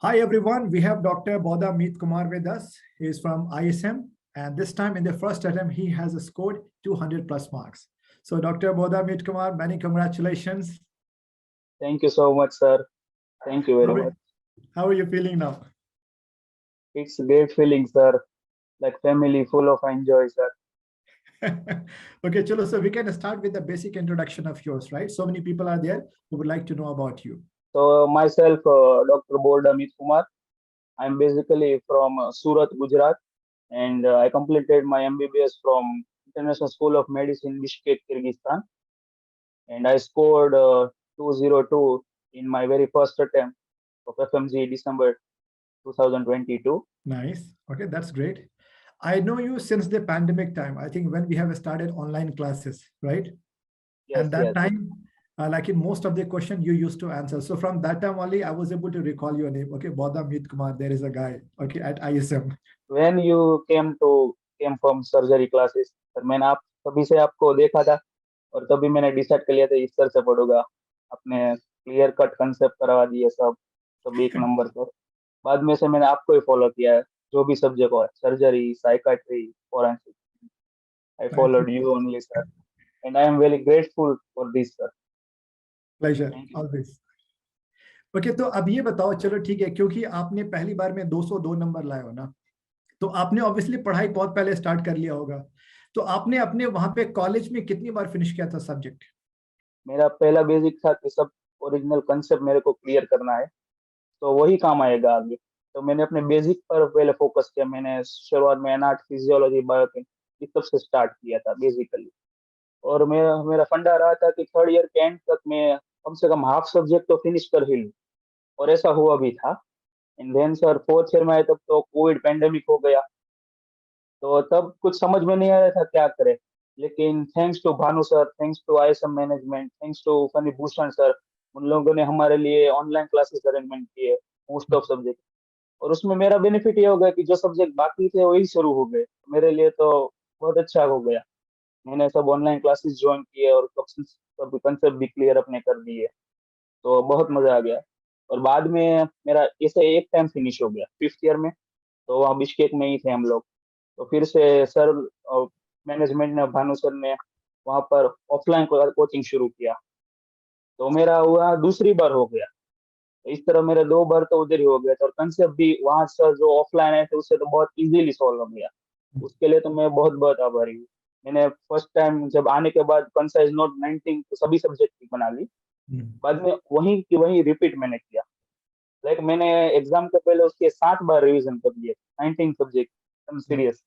Hi everyone, we have Dr. Bodha Meet Kumar with us. He is from ISM, and this time in the first attempt, he has scored 200 plus marks. So Dr. Bodha Meet Kumar, many congratulations. Thank you so much, sir. Thank you very much. How are you feeling now? It's a great feeling, sir. Like family full of enjoy, sir. Okay, chalo, so we can start with the basic introduction of yours, right? So many people are there who would like to know about you. So myself, Dr. Bodha Meet Kumar. I'm basically from Surat, Gujarat, and I completed my MBBS from International School of Medicine, Bishkek, Kyrgyzstan, and I scored 202 in my very first attempt of FMG December 2022. Nice. Okay, that's great. I know you since the pandemic time. I think when we have started online classes, right? Yes, And that yes. time, like in most of the question, you used to answer. So from that time only, I was able to recall your name. Okay, Bodha Meet Kumar. There is a guy. Okay, at ISM. When you came from surgery classes, sir मैंने आप तभी से आपको देखा था और तभी मैंने डिसाइड कर लिया था इस सर से पढ़ूंगा. अपने क्लियर कट कंसेप्ट करवा दिए सब एक नंबर पर. बाद में से मैंने आपको ही फॉलो किया है, जो भी सब्जेक्ट हो, surgery, psychiatry, forensic. I followed you only, sir, and I am very grateful for this, sir. Pleasure thank you. Always. Okay, तो अब ये बताओ, चलो ठीक है, क्योंकि आपने पहली बार में 202 नंबर लाए हो ना, तो आपने ऑब्वियसली पढ़ाई बहुत पहले स्टार्ट कर लिया होगा. तो आपने अपने वहां पे कॉलेज में कितनी बार फिनिश किया था सब्जेक्ट? मेरा पहला बेसिक था कि सब ओरिजिनल कंसेप्ट मेरे को क्लियर करना है, तो वही काम आएगा आगे. तो मैंने अपने बेसिक पर पहले फोकस किया. मैंने शुरुआत में एनाट, फिजियोलॉजी, बायोकेम इस सब से स्टार्ट किया था बेसिकली. और मेरा मेरा फंडा रहा था कि थर्ड ईयर के एंड तक मैं कम से कम हाफ सब्जेक्ट तो फिनिश कर ही लूँ, और ऐसा हुआ भी था. And then sir fourth year में आए तब तो कोविड पेंडेमिक हो गया, तो तब कुछ समझ में नहीं आ रहा था क्या करे. लेकिन thanks to Bhanu sir, thanks to ISM management, thanks to Phani Bhushan sir, उन लोगों ने हमारे लिए ऑनलाइन क्लासेस अरेंजमेंट किए मोस्ट ऑफ सब्जेक्ट. और उसमें मेरा बेनिफिट ये हो गया कि जो सब्जेक्ट बाकी थे वही शुरू हो गए. मेरे लिए तो बहुत अच्छा हो गया. मैंने सब ऑनलाइन क्लासेस ज्वाइन किए और सब कंसेप्ट भी क्लियर अपने कर दिए, तो बहुत मजा आ गया. और बाद में मेरा ऐसे एक टाइम फिनिश हो गया फिफ्थ ईयर में, तो वहाँ बिश्केक में ही थे हम लोग. तो फिर से सर, मैनेजमेंट ने, भानु सर ने वहाँ पर ऑफलाइन कोचिंग शुरू किया, तो मेरा हुआ दूसरी बार हो गया. तो इस तरह मेरे दो बार तो उधर ही हो गया था, और कंसेप्ट भी वहाँ सर जो ऑफलाइन आए थे उससे तो बहुत इजीली सॉल्व हो गया. उसके लिए तो मैं बहुत बहुत आभारी हूँ. मैंने फर्स्ट टाइम जब आने के बाद कंसाइज नोट 19 तो सभी सब्जेक्ट की बना ली. बाद में वहीं की वहीं रिपीट मैंने किया. लाइक मैंने एग्जाम के पहले उसके 7 बार रिवीजन कर लिए 19 सब्जेक्ट. एकदम सीरियस.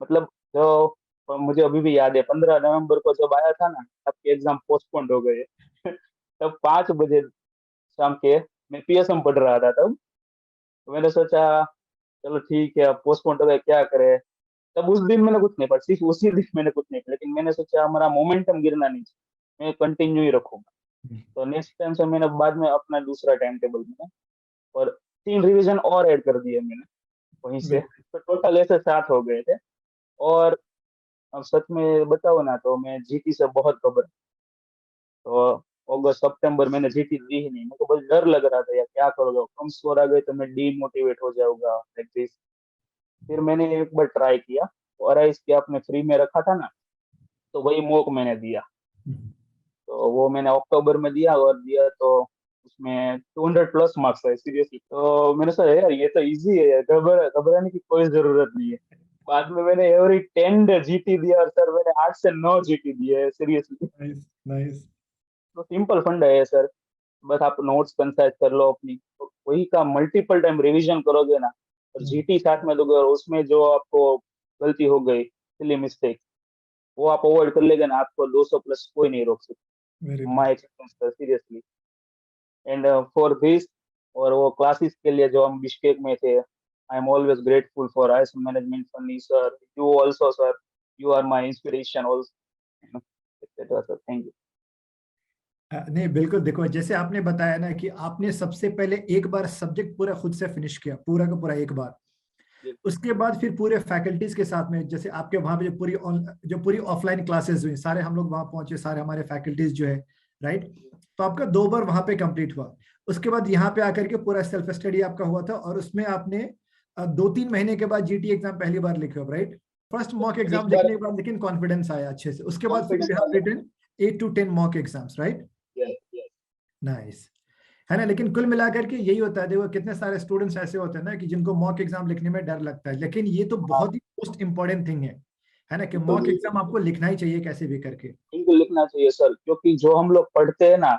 मतलब जो मुझे अभी भी याद है, 15 नवंबर को जब आया था ना, आपके एग्जाम पोस्टपोन्ड हो गए. तब 5 बजे शाम के मैं पीएसएम पढ़ रहा था तब. तो मैंने सोचा चलो ठीक है, अब पोस्टपोन्ड हो गए, क्या करे. तब उस दिन मैंने कुछ नहीं पढ़ा, सिर्फ उसी दिन मैंने कुछ नहीं पढ़ा, लेकिन मैंने सोचा हमारा मोमेंटम गिरना नहीं चाहिए, मैं कंटिन्यू ही रखूंगा. तो नेक्स्ट टाइम से मैंने बाद में अपना दूसरा टाइम टेबल में और 3 रिवीजन और ऐड कर दिए मैंने वहीं से, तो टोटल ऐसे 7 हो गए थे. और अब सच में बताओ ना, तो मैं जीटी से बहुत घबरा. तो अगस्त सितंबर मैंने जीटी दी ही नहीं. मेरे को बस डर लग रहा था यार, क्या करोगे, कम स्कोर आ गए तो मैं डीमोटिवेट हो जाऊंगा लाइक दिस. फिर मैंने एक बार ट्राई किया, और इसके आपने फ्री में रखा था ना, तो वही मॉक मैंने दिया. तो वो मैंने अक्टूबर में दिया, और दिया तो उसमें 200 प्लस मार्क्स आए सीरियसली. तो मैंने सोचा यार ये तो इजी है यार, घबराने की कोई जरूरत नहीं है. बाद में मैंने एवरी 10 जीटी दिया, और सर मैंने 8 से 9 जीटी दिए सीरियसली. Nice nice. तो सिंपल फंड है सर. बस आप नोट्स कंसाइज कर लो अपनी, तो वही का मल्टीपल टाइम रिवीजन करोगे ना, और जीटी साथ में दोगे, और उसमें जो आपको गलती हो गई, सिली मिस्टेक, वो आप अवॉइड कर लेगे ना, आपको 200 प्लस कोई नहीं रोक वेरी सकता. My nice. Experience sir seriously. And for this, और वो क्लासेस के लिए जो हम बिश्केक में थे, I am always grateful for IS management, Phani sir, you also sir, you are my inspiration also, etcetera sir. Thank you. नहीं बिल्कुल, देखो जैसे आपने बताया ना कि आपने सबसे पहले एक बार सब्जेक्ट पूरा खुद से फिनिश किया, पूरा का पूरा एक बार. उसके बाद फिर पूरे फैकल्टीज के साथ में, जैसे आपके वहां पे जो पूरी ऑफलाइन क्लासेस हुई, सारे हम लोग वहां पहुंचे, सारे हमारे फैकल्टीज जो है राइट। तो आपका 2 बार वहां पे कंप्लीट हुआ, उसके बाद यहाँ पे आकर के पूरा सेल्फ स्टडी आपका हुआ था, और उसमें आपने 2-3 महीने के बाद जीटी एग्जाम पहली बार लिखे हो, राइट। फर्स्ट मॉक इस एग्जाम बार लिखने के बाद लेकिन कॉन्फिडेंस आया अच्छे से, उसके बाद फिर कॉन्फिडेंस यू आ हैव गया। Written 8 to 10 mock exams, right. Yes yes. Nice, है ना। लेकिन कुल मिलाकर के यही होता है, देखो कितने सारे स्टूडेंट्स ऐसे होते हैं ना कि जिनको मॉक एग्जाम लिखने में डर लगता है, लेकिन ये तो हाँ बहुत ही मोस्ट इंपॉर्टेंट थिंग है ना, कि बिल्कुल मॉक बिल्कुल। एग्जाम आपको लिखना ही चाहिए कैसे भी करके। बिल्कुल लिखना चाहिए सर, क्योंकि जो हम लोग पढ़ते हैं ना,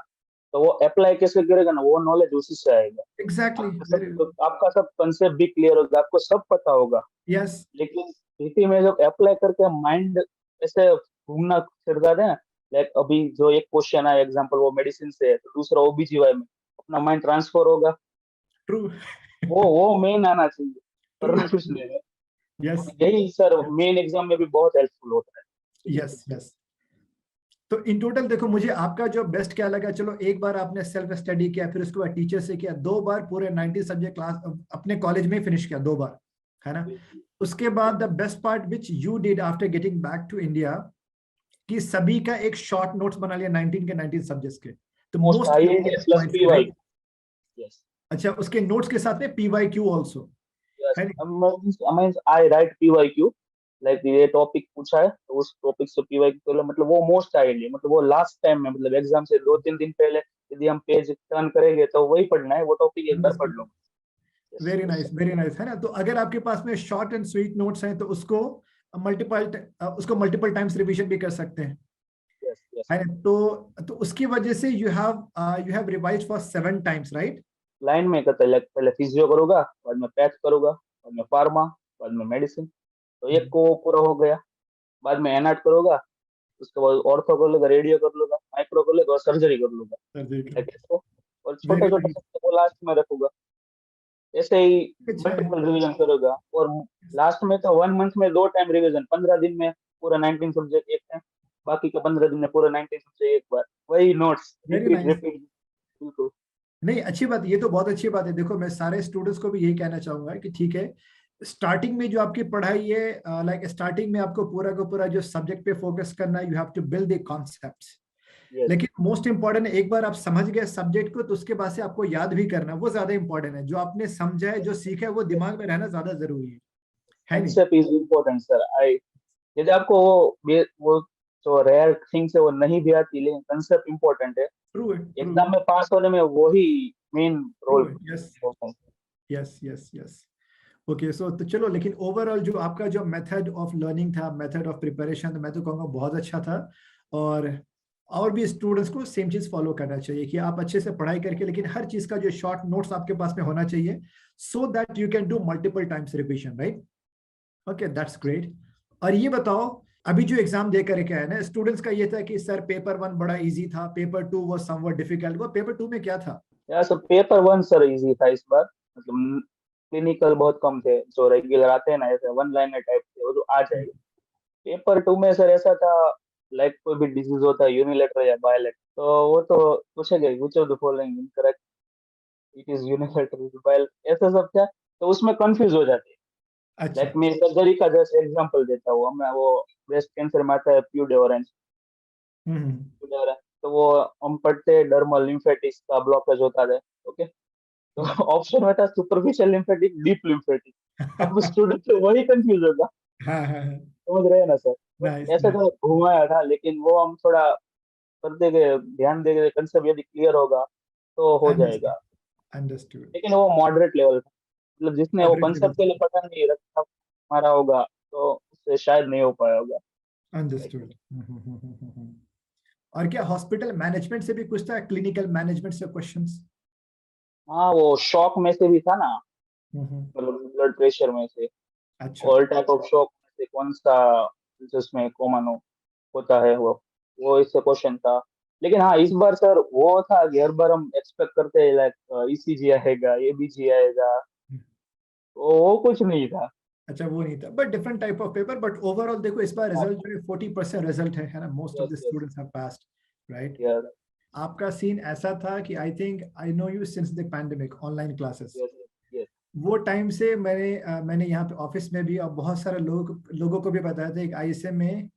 तो वो अप्लाई कैसे करेगा ना, वो नॉलेज उसी से आएगा। एग्जैक्टली, वेरी आपका सब कंसेप्ट भी क्लियर होगा, आपको सब पता होगा। यस। लेकिन स्थिति में जब अप्लाई करके माइंड ऐसे घूमना फिर जाता है ना, लाइक अभी जो एक क्वेश्चन है एग्जांपल वो मेडिसिन से है, तो दूसरा ओबीजीवाई में अपना माइंड ट्रांसफर होगा। ट्रू। वो मेन आना चाहिए, ट्रू, वरना कुछ नहीं है। यस, यही सर मेन एग्जाम में भी बहुत हेल्पफुल होता है। Yes, yes. तो इन टोटल देखो, मुझे आपका जो बेस्ट क्या लगा, चलो एक बार आपने सेल्फ स्टडी किया, फिर उसके बाद टीचर से किया, 2 बार पूरे 90 सब्जेक्ट क्लास अपने कॉलेज में फिनिश किया 2 बार, है ना। उसके बाद the best part which you did after getting back to India, कि सभी का एक शॉर्ट नोट्स बना लिया 19 के 19 सब्जेक्ट्स के, तो most most I important plus points के, पीवाई। राइट। यस अच्छा, उसके नोट्स के साथ में पीवाई क्यू ऑल्सो, यस। है ना। Means I right PYQ, like ये टॉपिक पूछा है तो उस टॉपिक से पीवाईक्यू, मतलब वो मोस्ट आइडिया, मतलब वो लास्ट टाइम में, मतलब एग्जाम से 2-3 दिन पहले यदि हम पेज टर्न करेंगे तो वही पढ़ना है, वो टॉपिक एक बार पढ़ लो। Yes very yes nice, very nice, है ना। तो अगर आपके पास में शॉर्ट एंड स्वीट नोट्स हैं तो उसको मल्टीपल टाइम्स रिवीजन भी कर सकते हैं, यस यस। है ना। तो उसकी वजह से you have revise for 7 times, right. Line में कहते हैं, पहले फिजियो करूंगा, बाद में पैथ करूंगा, बाद में फार्मा, बाद में मेडिसिन, तो एक को पूरा हो गया। बाद में एनाट करूंगा, उसके बाद ऑर्थो कर लूंगा, रेडियो कर लूंगा, माइक्रो कर लूंगा और सर्जरी कर लूंगा, लाइक इसको। और छोटे वेरी छोटे नाइस, सबको लास्ट में रखूंगा। ऐसे ही अच्छा है। मल्टीपल रिवीजन करेगा। और लास्ट में तो 1 मंथ में 2 टाइम रिवीजन, 15 दिन में पूरा 19 सब्जेक्ट एक टाइम, बाकी के 15 दिन में पूरा 19 सब्जेक्ट एक बार, वही notes very repeat nice. Repeat. बिल्कुल। नहीं, अच्छी बात, ये तो बहुत अच्छी बात है। देखो मैं सारे स्टूडेंट्स को भी यही कहना चाहूंगा कि ठीक है, स्टार्टिंग में जो आपकी पढ़ाई है, लाइक स्टार्टिंग में आपको पूरा का पूरा जो सब्जेक्ट पे फोकस करना है, you have to build the concepts. Yes. लेकिन मोस्ट इंपॉर्टेंट है, एक बार आप समझ गए सब्जेक्ट को, तो उसके बाद से आपको याद भी करना, वो ज्यादा इंपॉर्टेंट है। जो आपने समझा है, जो सीखा है, वो दिमाग में रहना ज्यादा जरूरी है नहीं। Concept is important sir. I यदि आपको वो जो रेयर थिंग्स है वो नहीं भी आती, लेकिन कंसेप्ट इम्पोर्टेंट है। ट्रू है, ट्रू है, एग्जाम में पास होने में वही मेन ट्रू रोल है। यस, होता है। Yes, yes, yes. ओके, सो तो चलो, लेकिन ओवरऑल जो आपका जो मेथड ऑफ लर्निंग था, मेथड ऑफ प्रिपरेशन, तो मैं तो कहूँगा बहुत अच्छा था। और भी स्टूडेंट्स को सेम चीज फॉलो करना चाहिए, कि आप अच्छे से पढ़ाई करके, लेकिन हर चीज का जो शॉर्ट नोट्स आपके पास में होना चाहिए, so that you can do multiple times revision, right. Okay, that's great. और ये बताओ, अभी जो एग्जाम देकर के आए ना, स्टूडेंट्स का ये था कि सर पेपर 1 बड़ा इजी था, पेपर 2 वो समवट डिफिकल्ट, वो पेपर 2 में क्या था? यार सर पेपर 1 सर इजी था इस बार, मतलब क्लिनिकल बहुत कम थे जो रेगुलर आते हैं ना, ऐसे वन लाइनर टाइप थे, वो तो आ जाएगा। पेपर 2 में सर ऐसा था, लाइक कोई भी डिजीज होता है यूनिलेटरल या बायलेटरल, तो वो तो पूछेगा which of the following incorrect, it is unilateral बायल, ऐसा सब था, तो उसमें कंफ्यूज हो जाते हैं। अच्छा। लाइक मैं सर्जरी का जैसे एग्जांपल देता हूँ, हमें वो ब्रेस्ट कैंसर में आता है प्यूडेवरेंस, हम्म। तो वो हम पढ़ते हैं डर्मल लिम्फेटिक्स का ब्लॉकेज होता है। ओके, तो हम्म। ऑप्शन में था सुपरफिशियल लिम्फेटिक, डीप लिम्फेटिक। अब स्टूडेंट तो वही कंफ्यूज होगा। हाँ, हाँ, हाँ। समझ रहे हैं ना सर। बट नाइस, ऐसे नाइस। तो घुमाया था, लेकिन वो हम थोड़ा करते गए, ध्यान दे गए, कंसेप्ट यदि क्लियर होगा तो हो अंडरस्टूड, जाएगा। अंडरस्टूड। लेकिन वो मॉडरेट लेवल था, मतलब जिसने वो मॉडरेट लेवल। कंसेप्ट के लिए पता नहीं रखा हमारा होगा, तो उससे शायद नहीं हो पाया होगा। अंडरस्टूड। और क्या हॉस्पिटल मैनेजमेंट से भी कुछ था, क्लिनिकल मैनेजमेंट से क्वेश्चंस? हाँ वो शॉक में से भी था ना, हम्म। मतलब ब्लड प्रेशर में से, अच्छा। ऑल टाइप ऑफ शॉक में से कौन सा जिसमें कॉमन होता है, वो इससे क्वेश्चन था। लेकिन हाँ इस बार सर वो था कि हर बार हम एक्सपेक्ट करते हैं लाइक ईसीजी आएगा, एबीजी आएगा, तो वो कुछ नहीं था। अच्छा, वो नहीं था, but different type of paper, but overall देखो इस बार हाँ। रिजल्ट जो है 40% रिजल्ट है ना, most of yes the yes students have passed, right. Yes आपका सीन ऐसा था कि I know you since the pandemic online classes, yes yes. वो टाइम से मैंने यहाँ पे ऑफिस में भी और बहुत सारे लोगों को भी बताया था, एक आईएसएम में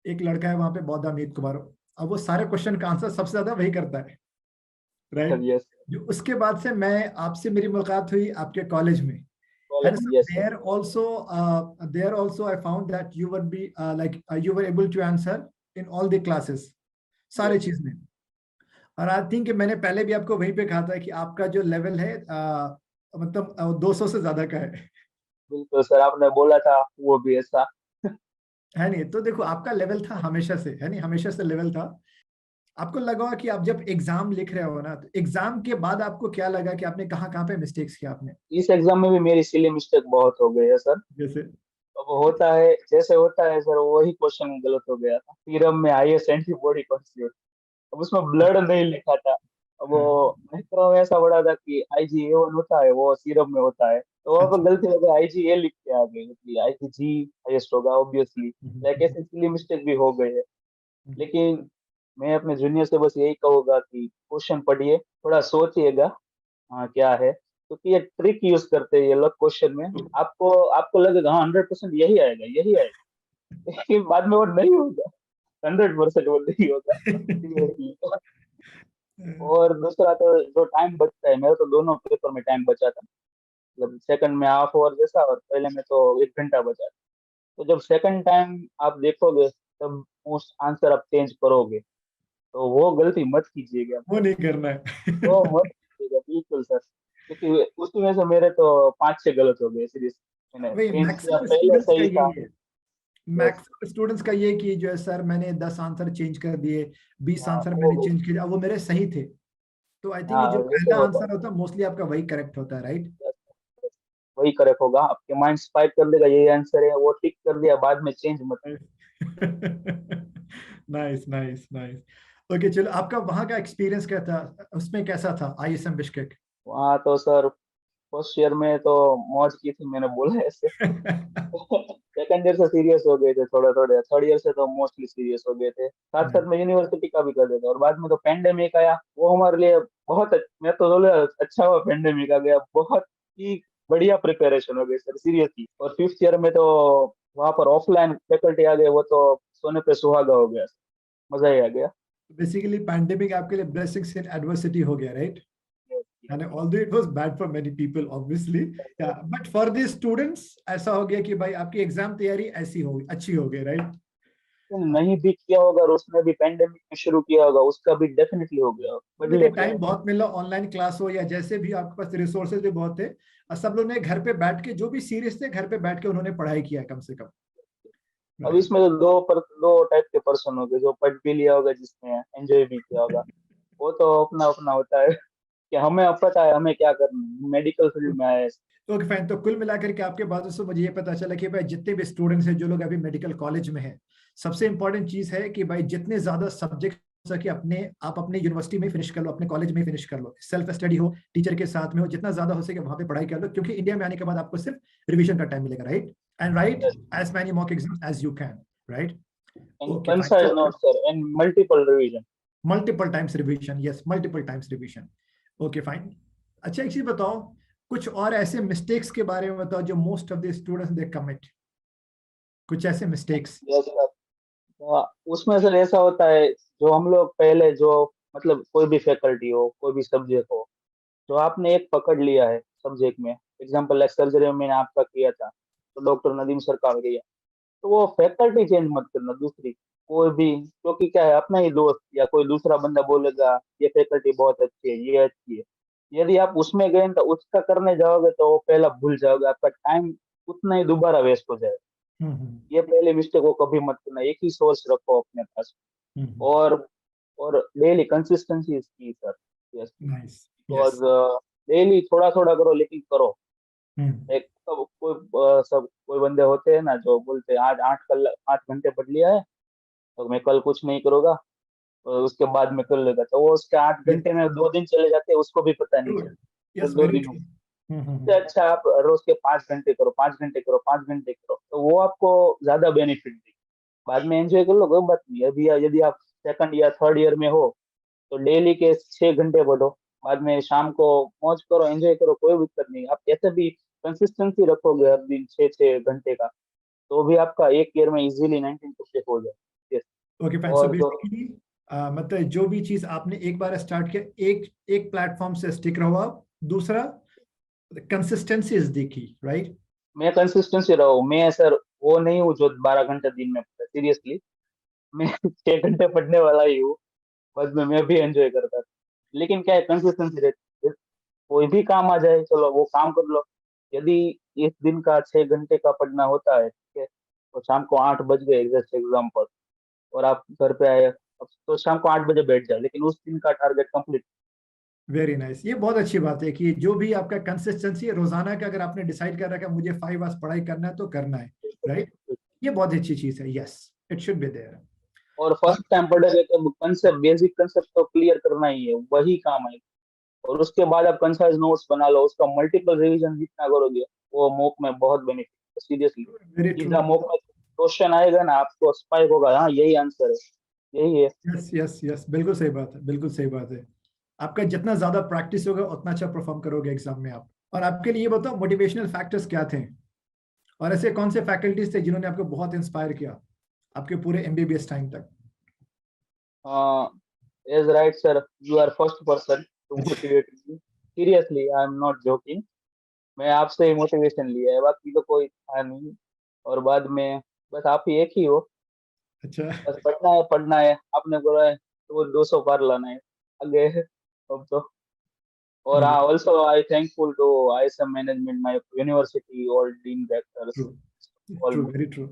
एक लड़का है वहाँ पे, बौद्धा अमित कुमार, अब वो सारे क्वेश्चन का आंसर सबसे ज्यादा वही करता है, राइट? यस जो उसके बाद से मैं आपसे मेरी मुलाकात हुई आपके कॉलेज में, है ना college, sir? Yes sir, there also I found that you were be like you were able to answer in all the classes, सारे यस चीज में। और आई थिंक मैंने पहले भी आपको वहीं पे कहा था कि आपका जो लेवल है मतलब 200 से ज्यादा का बिल्कुल सर, आपने बोला था वो भी ऐसा। है नहीं? तो देखो आपका लेवल था हमेशा से, है नहीं, हमेशा से लेवल था। आपको लगा होगा कि आप जब एग्जाम लिख रहे हो ना, तो एग्जाम के बाद आपको क्या लगा कि आपने कहाँ कहाँ पे मिस्टेक्स किया आपने? इस एग्जाम में भी मेरी सिली मिस्टेक बहुत हो गई है सर। जैसे? अब होता है जैसे होता है सर, वही क्वेश्चन गलत हो गया था, सीरम में हाईएस्ट एंटीबॉडी कॉन्स्टिट्यूट, अब उसमें ब्लड नहीं लिखा था। अब वो हाँ, माइक्रो में ऐसा बड़ा था कि IgA1 होता है वो सीरम में होता है, तो वहाँ पर अच्छा। गलती हो गई, IgA लिख के आ गई, कि IgG हाईएस्ट होगा ऑब्वियसली। लाइक ऐसे सिली मिस्टेक भी हो गई है। लेकिन मैं अपने जूनियर से बस यही कहूंगा कि क्वेश्चन पढ़िए, थोड़ा सोचिएगा, हाँ क्या है, क्योंकि ये ट्रिक यूज करते हैं ये लोग क्वेश्चन में। आपको आपको लगेगा हाँ 100% यही आएगा यही आएगा, लेकिन बाद में वो नहीं होगा, 100% वो नहीं होगा seriously। और दूसरा तो जो टाइम बचता है, मेरा तो दोनों पेपर में टाइम बचा था, मतलब सेकंड में हाफ आवर जैसा और पहले में तो 1 घंटा बचा था। तो जब सेकंड टाइम आप देखोगे तब उस आंसर आप चेंज करोगे, तो वो गलती मत कीजिएगा, वो नहीं करना वो है। मत कीजिएगा बिल्कुल सर, क्योंकि उसमें से मेरे तो 5-6 गलत हो गए सीरीज, मैंने वही चेंज किया मैक्सिमम पहले स्टूडेंट्स का सही था। यही है, यस, मैक्सिमम स्टूडेंट्स का ये कि जो है सर मैंने 10 आंसर चेंज कर दिए, 20 हाँ आंसर मैंने वो चेंज किया, अब वो मेरे सही थे। तो आई थिंक हाँ जो वैसे पहला होता आंसर होता है मोस्टली आपका वही करेक्ट होता है, राइट? है। वही करेक्ट होगा, आपके माइंड स्पाइक कर देगा यही आंसर है, वो टिक कर दिया, बाद में चेंज मत। Nice nice nice. ओके चलो, आपका वहाँ का एक्सपीरियंस क्या था, उसमें कैसा था ISM बिश्केक? वहाँ तो सर फर्स्ट ईयर में तो मौज की थी, मैंने बोला ऐसे। सेकंड ईयर से सीरियस हो गए थे थोड़ा थोड़ा, थर्ड ईयर से तो मोस्टली सीरियस हो गए थे, साथ साथ में यूनिवर्सिटी का भी कर देते, और बाद में तो पेंडेमिक आया, वो हमारे लिए बहुत मैं तो बोले अच्छा हुआ पेंडेमिक आ गया, बहुत ही बढ़िया प्रिपरेशन हो गई सर सीरियसली। और फिफ्थ ईयर में तो वहाँ पर ऑफलाइन फैकल्टी आ गए, वो तो सोने पे सुहागा हो गया, मजा ही आ गया। बेसिकली पैंडेमिक आपके लिए ब्लेसिंग्स इन एडversity हो गया, right? And although it was bad for many people obviously, yeah, but for the students ऐसा हो गया कि भाई आपकी एग्जाम तैयारी ऐसी हो अच्छी हो गई, राइट? नहीं भी किया होगा और उसने भी पेंडेमिक में शुरू किया होगा, उसका भी डेफिनेटली हो गया, देखिए बढ़िया किया टाइम होगा। बहुत मिला, ऑनलाइन क्लास हो या जैसे भी आपके पास रिसोर्सेज भी बहुत थे, और सब लोगों ने घर पे बैठ के, जो भी सीरियस थे घर पे बैठ के उन्होंने पढ़ाई किया कम से कम, अब राइट? इसमें तो दो टाइप के पर्सन हो गए, जो पढ़ भी लिया होगा, जिसने एंजॉय भी किया होगा, वो तो अपना अपना होता है, कि हमें अब पता है हमें क्या करना है, मेडिकल फील्ड में आए हैं। ओके फाइन, तो कुल मिलाकर के आपके बातों से मुझे ये पता चला कि भाई जितने भी स्टूडेंट्स हैं जो लोग अभी मेडिकल कॉलेज में हैं, सबसे इंपॉर्टेंट चीज है कि भाई जितने ज्यादा सब्जेक्ट हो सके अपने आप अपने यूनिवर्सिटी में फिनिश कर लो, अपने कॉलेज में फिनिश कर लो, सेल्फ स्टडी हो, टीचर के साथ में हो, जितना ज्यादा हो सके वहां पे पढ़ाई कर लो, क्योंकि इंडिया में आने के बाद आपको सिर्फ रिवीजन का टाइम मिलेगा, right? And write as many mock exam as you can, right? And okay fine, concise तो note sir and multiple revision. Multiple times revision, yes multiple times revision. Okay fine. अच्छा एक चीज बताओ, कुछ और ऐसे मिस्टेक्स के बारे में बताओ जो most of the students they commit, कुछ ऐसे मिस्टेक्स। यस सर, उसमें सर ऐसा होता है, जो हम लोग पहले जो, मतलब कोई भी फैकल्टी हो, कोई भी सब्जेक्ट हो, जो आपने एक पकड़ लिया है सब्जेक्ट में, एग्जाम्पल लाइक सर्जरी में मैंने आपका किया था, तो डॉक्टर नदीम सर का किया, तो वो फैकल्टी चेंज मत करना दूसरी कोई भी, क्योंकि क्या है, अपना ही दोस्त या कोई दूसरा बंदा बोलेगा ये फैकल्टी बहुत अच्छी है ये अच्छी है, यदि आप उसमें गए तो उसका करने जाओगे तो वो पहला भूल जाओगे, आपका टाइम उतना ही दोबारा वेस्ट हो जाएगा। हम्म ये पहले मिस्टेक को कभी मत करना, एक ही सोर्स रखो अपने पास। हम्म। और और डेली कंसिस्टेंसी इज की सर। यस, नाइस, और यस। डेली थोड़ा थोड़ा करो लेकिन करो। हम्म। एक सब कोई बंदे होते हैं ना जो बोलते हैं आज 8 घंटे पढ़ लिया है, तो मैं कल कुछ नहीं करूंगा, और उसके बाद में कर लेगा, तो वो उसके 8 घंटे में 2 दिन चले जाते हैं, उसको भी पता नहीं ट्रू, चलता यस दो वेरी दिनों ट्रू। में। इससे अच्छा आप रोज के 5 घंटे करो, 5 घंटे करो, 5 घंटे करो, तो वो आपको ज्यादा बेनिफिट देगी। बाद में एंजॉय कर लो, कोई बात नहीं, अभी यदि आप सेकंड या थर्ड ईयर में हो तो डेली के 6 घंटे पढ़ो, बाद में शाम को मौज करो, एंजॉय करो, कोई दिक्कत नहीं। आप कैसे भी कंसिस्टेंसी रखोगे हर दिन 6-6 घंटे का, तो भी आपका एक ईयर में इजीली 19 कंप्लीट हो जाए। Yes। ओके फाइन, सो और जो बेसिकली मतलब जो भी चीज आपने एक बार स्टार्ट किया, एक एक प्लेटफॉर्म से स्टिक रहो आप। दूसरा, consistency is the key, right? मैं कंसिस्टेंसी रहा हूँ। मैं सर वो नहीं हूँ जो 12 घंटे दिन में पढ़ता, सीरियसली। मैं 6 घंटे पढ़ने वाला ही हूँ। बस मैं भी एंजॉय करता था। लेकिन क्या है, कंसिस्टेंसी रहती है। कोई भी काम आ जाए, चलो वो काम कर लो। यदि इस दिन का 6 घंटे का पढ़ना होता है, ठीक है, तो शाम को 8 बज गए जैसे एग्जाम पर, और आप घर पे आए, अब तो शाम को 8 बजे बैठ जाए, लेकिन उस दिन का टारगेट कंप्लीट। Very nice. ये बहुत अच्छी बात है कि जो भी आपका कंसिस्टेंसी है, रोजाना का अगर आपने डिसाइड कर रखा है मुझे 5 आवर्स पढ़ाई करना है तो करना है, राइट? ये बहुत अच्छी चीज है। Yes, it should be there. और और फर्स्ट टाइम पढ़ोगे तो कंसेप्ट, बेसिक कंसेप्ट तो क्लियर करना ही है, वही काम है। और उसके बाद आप कंसाइज नोट्स बना लो, उसका मल्टीपल रिवीजन जितना करोगे, वो मॉक में बहुत बेनिफिट है, सीरियसली। Very true. सीधा मॉक में क्वेश्चन आएगा ना, आपको स्पाइक होगा, हाँ यही आंसर है, यही है। यस यस यस, बिल्कुल सही बात है, बिल्कुल सही बात है। आपका जितना ज्यादा प्रैक्टिस होगा उतना अच्छा परफॉर्म करोगे एग्जाम में आप। और आपके लिए ये बताओ, मोटिवेशनल फैक्टर्स क्या थे, और ऐसे कौन से फैकल्टीज थे जिन्होंने आपको बहुत इंस्पायर किया आपके पूरे एमबीबीएस टाइम तक? Is right sir, you are first person to motivate me, seriously I am not joking. मैं आपसे ही मोटिवेशन लिया है, बाकी तो कोई था नहीं। और बाद में बस आप ही एक ही हो। अच्छा। बस पढ़ना है, आपने बोला है तो वो 200 पार लाना है आगे, अब तो। और हाँ, also I thankful to ISM management, my university, all dean true, directors, all true, very true.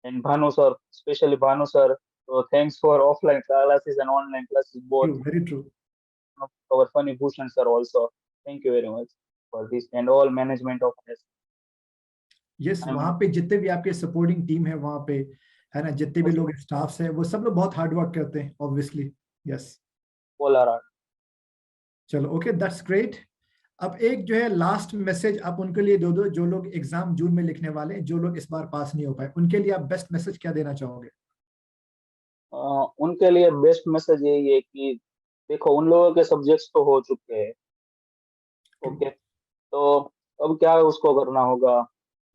And Bhanu sir, specially Bhanu sir. So thanks for offline classes and online classes both. True, very true. Our funny Bhushan sir also. Thank you very much for this and all management of this. Yes, I'm वहां पे जितने भी आपके supporting team है वहां पे, है ना, जितने भी लोग स्टाफ है वो सब लोग बहुत हार्ड वर्क करते हैं ऑब्वियसली। यस। Polar. चलो, ओके, दैट्स ग्रेट। अब एक जो है लास्ट मैसेज आप उनके लिए दो दो जो लोग एग्जाम जून में लिखने वाले हैं, जो लोग इस बार पास नहीं हो पाए, उनके लिए आप बेस्ट मैसेज क्या देना चाहोगे? उनके लिए बेस्ट मैसेज यही है कि देखो, उन लोगों के सब्जेक्ट्स तो हो चुके हैं, ट्रू। ओके। तो अब क्या उसको करना होगा,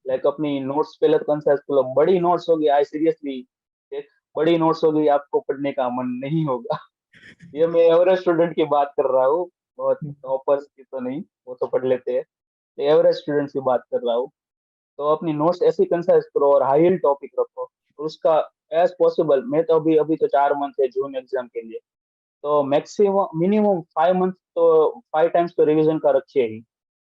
लाइक अपनी नोट्स पहले तो कंसाइज कर लो। बड़ी नोट्स होगी, आई सीरियसली, बड़ी नोट्स होगी, आपको पढ़ने का मन नहीं होगा। ये मैं एवरेज स्टूडेंट की बात कर रहा हूँ, बहुत टॉपर्स की तो नहीं, वो तो पढ़ लेते हैं। एवरेज स्टूडेंट की बात कर रहा हूँ। तो अपनी नोट्स ऐसी कंसाइज करो और हाई यील्ड टॉपिक रखो, और उसका एज पॉसिबल। मैं तो अभी अभी तो 4 मंथ है जून एग्जाम के लिए, तो मैक्सिमम मिनिमम 5 मंथ तो 5 टाइम्स तो रिवीजन का रखिए ही,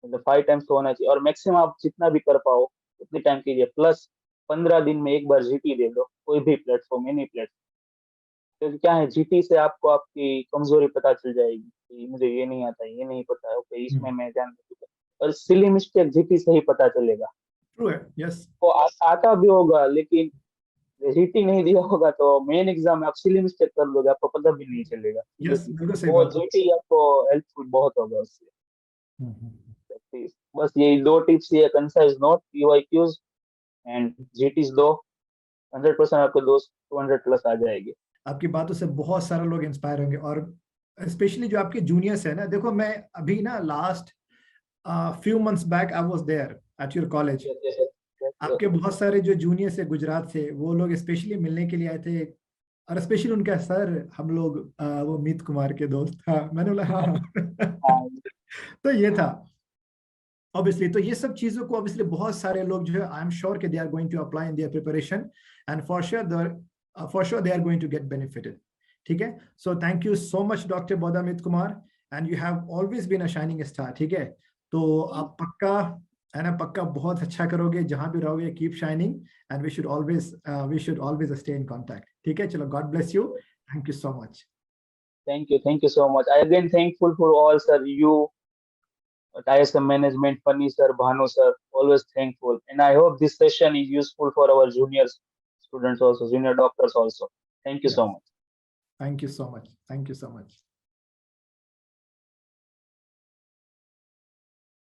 मतलब 5 टाइम्स तो होना चाहिए। और मैक्सिमम आप जितना भी कर पाओ उतनी टाइम कीजिए, प्लस 15 दिन में एक बार जीटी दे दो, कोई भी प्लेटफॉर्म, एनी प्लेटफॉर्म। क्योंकि क्या है, जीटी से आपको आपकी कमजोरी पता चल जाएगी कि मुझे ये नहीं आता, ये नहीं पता है, ओके इसमें मैं ध्यान दूंगा। और सिली मिस्टेक जीटी से ही पता चलेगा। ट्रू है। यस वो आता भी होगा, लेकिन जीटी नहीं दिया होगा तो मेन एग्जाम में आप सिली मिस्टेक कर लोगे, आपको पता भी नहीं चलेगा यस, सीरियसली। बिल्कुल सही वो बात है। जीटी आपको हेल्पफुल बहुत होगा उससे। हम्म। बस यही 2 टिप्स, ये कंसाइज नोट, पीवाईक्यूज एंड जीटीज दो, 100% आपके दोस्त 200 प्लस आ जाएगी। आपकी बातों से बहुत सारे लोग इंस्पायर होंगे, और स्पेशली जो आपके जूनियर्स है ना, देखो मैं अभी ना last few months back I was there at your college. Yes, yes, yes, yes, आपके बहुत सारे जो जूनियर्स है गुजरात से, वो लोग स्पेशली मिलने के लिए आए थे। और स्पेशली उनका सर, हम लोग वो मीत कुमार के दोस्त, हाँ मैंने बोला हाँ हाँ। हाँ, तो ये था ऑब्वियसली। तो ये सब चीजों को ऑब्वियसली बहुत सारे लोग जो है, आई एम श्योर कि they are going to apply in their preparation, and for sure they are going to get benefited. ठीक है, so thank you so much doctor Bodhamit Kumar, and you have always been a shining star. ठीक है, तो आप पक्का, है ना, पक्का बहुत अच्छा करोगे जहां भी रहोगे। Keep shining, and we should always stay in contact. ठीक है, चलो, God bless you. Thank you so much. thank you so much. I again thankful for all sir, you, ISM management, Funny sir, Bhanu sir, always thankful. And I hope this session is useful for our junior students also, junior doctors also. Thank you या, so much. Thank you so much, thank you so much.